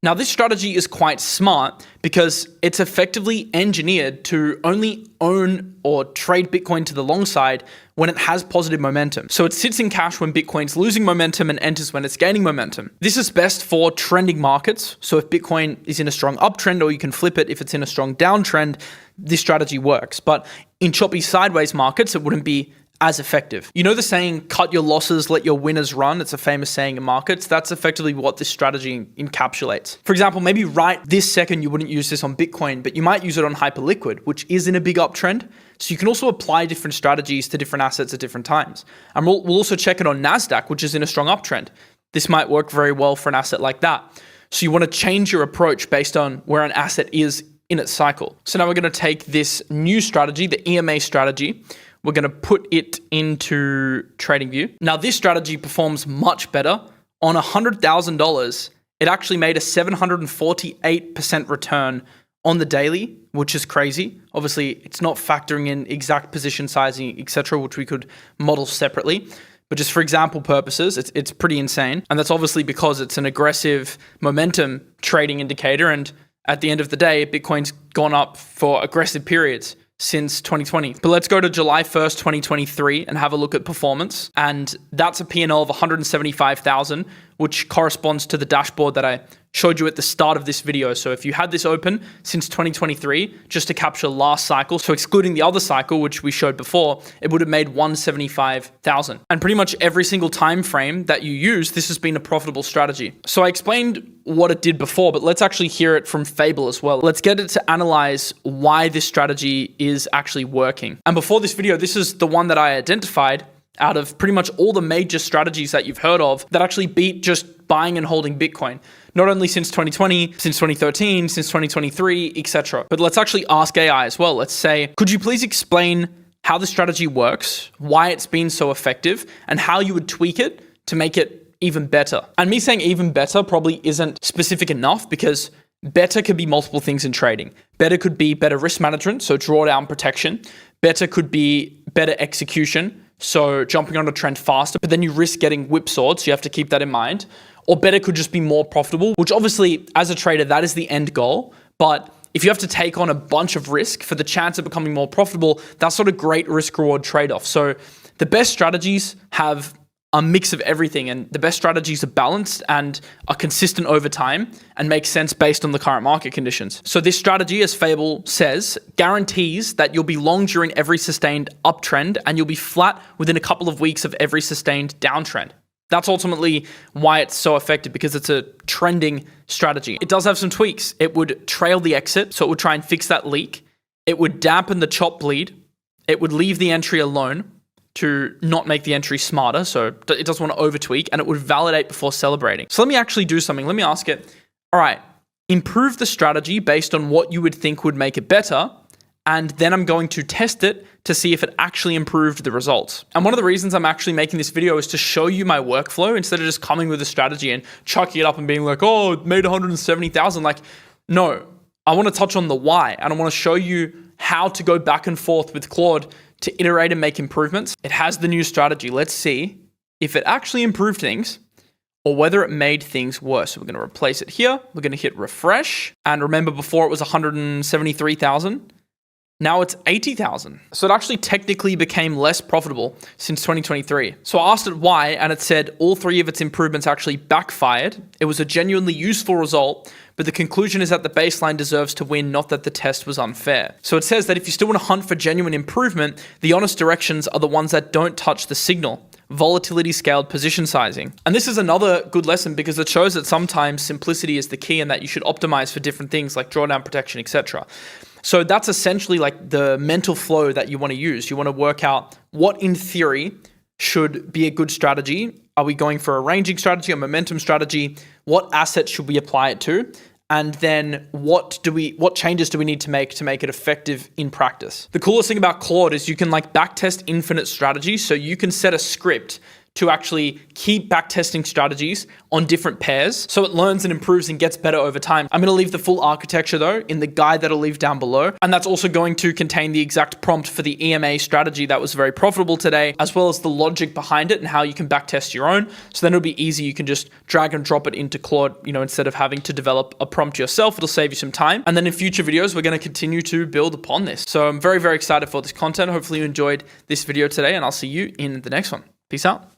Now, this strategy is quite smart because it's effectively engineered to only own or trade Bitcoin to the long side when it has positive momentum. So it sits in cash when Bitcoin's losing momentum and enters when it's gaining momentum. This is best for trending markets. So if Bitcoin is in a strong uptrend, or you can flip it if it's in a strong downtrend, this strategy works. But in choppy sideways markets, it wouldn't be as effective. You know the saying, cut your losses, let your winners run? It's a famous saying in markets. That's effectively what this strategy encapsulates. For example, maybe right this second, you wouldn't use this on Bitcoin, but you might use it on Hyperliquid, which is in a big uptrend. So you can also apply different strategies to different assets at different times. And we'll also check it on NASDAQ, which is in a strong uptrend. This might work very well for an asset like that. So you want to change your approach based on where an asset is in its cycle. So now we're going to take this new strategy, the EMA strategy. We're going to put it into TradingView. Now, this strategy performs much better. On $100,000, it actually made a 748% return on the daily, which is crazy. Obviously, it's not factoring in exact position sizing, etc., which we could model separately. But just for example purposes, it's pretty insane. And that's obviously because it's an aggressive momentum trading indicator. And at the end of the day, Bitcoin's gone up for aggressive periods since 2020. But let's go to July 1st, 2023 and have a look at performance. And that's a P&L of 175,000, which corresponds to the dashboard that I showed you at the start of this video. So if you had this open since 2023, just to capture last cycle, so excluding the other cycle, which we showed before, it would have made 175,000. And pretty much every single time frame that you use, this has been a profitable strategy. So I explained what it did before, but let's actually hear it from Fable as well. Let's get it to analyze why this strategy is actually working. And before this video, this is the one that I identified out of pretty much all the major strategies that you've heard of that actually beat just buying and holding Bitcoin. Not only since 2020, since 2013, since 2023, etc. But let's actually ask AI as well. Let's say, could you please explain how the strategy works, why it's been so effective, and how you would tweak it to make it even better? And me saying even better probably isn't specific enough, because better could be multiple things in trading. Better could be better risk management, so drawdown protection. Better could be better execution, so jumping on a trend faster, but then you risk getting whipsawed, so you have to keep that in mind. Or better could just be more profitable, which obviously as a trader, that is the end goal. But if you have to take on a bunch of risk for the chance of becoming more profitable, that's sort of great risk reward trade-off. So the best strategies have a mix of everything, and the best strategies are balanced and are consistent over time and make sense based on the current market conditions. So this strategy, as Fable says, guarantees that you'll be long during every sustained uptrend and you'll be flat within a couple of weeks of every sustained downtrend. That's ultimately why it's so effective, because it's a trending strategy. It does have some tweaks. It would trail the exit, so it would try and fix that leak. It would dampen the chop bleed. It would leave the entry alone to not make the entry smarter, so it doesn't want to over tweak, and it would validate before celebrating. So let me actually do something. Let me ask it, all right, improve the strategy based on what you would think would make it better, and then I'm going to test it to see if it actually improved the results. And one of the reasons I'm actually making this video is to show you my workflow instead of just coming with a strategy and chucking it up and being like, oh, it made 170,000. Like, no, I want to touch on the why, and I want to show you how to go back and forth with Claude to iterate and make improvements. It has the new strategy. Let's see if it actually improved things or whether it made things worse. So we're going to replace it here. We're going to hit refresh. And remember, before it was 173,000. Now it's 80,000. So it actually technically became less profitable since 2023. So I asked it why, and it said all three of its improvements actually backfired. It was a genuinely useful result, but the conclusion is that the baseline deserves to win, not that the test was unfair. So it says that if you still want to hunt for genuine improvement, the honest directions are the ones that don't touch the signal. Volatility scaled position sizing. And this is another good lesson, because it shows that sometimes simplicity is the key and that you should optimize for different things like drawdown protection, etc. So that's essentially like the mental flow that you want to use. You want to work out what in theory should be a good strategy. Are we going for a ranging strategy, a momentum strategy? What assets should we apply it to? And then what changes do we need to make it effective in practice? The coolest thing about Claude is you can like backtest infinite strategies. So you can set a script to actually keep backtesting strategies on different pairs so it learns and improves and gets better over time. I'm going to leave the full architecture though in the guide that I'll leave down below. And that's also going to contain the exact prompt for the EMA strategy that was very profitable today, as well as the logic behind it and how you can backtest your own. So then it'll be easy. You can just drag and drop it into Claude, instead of having to develop a prompt yourself. It'll save you some time. And then in future videos, we're going to continue to build upon this. So I'm very, very excited for this content. Hopefully you enjoyed this video today, and I'll see you in the next one. Peace out.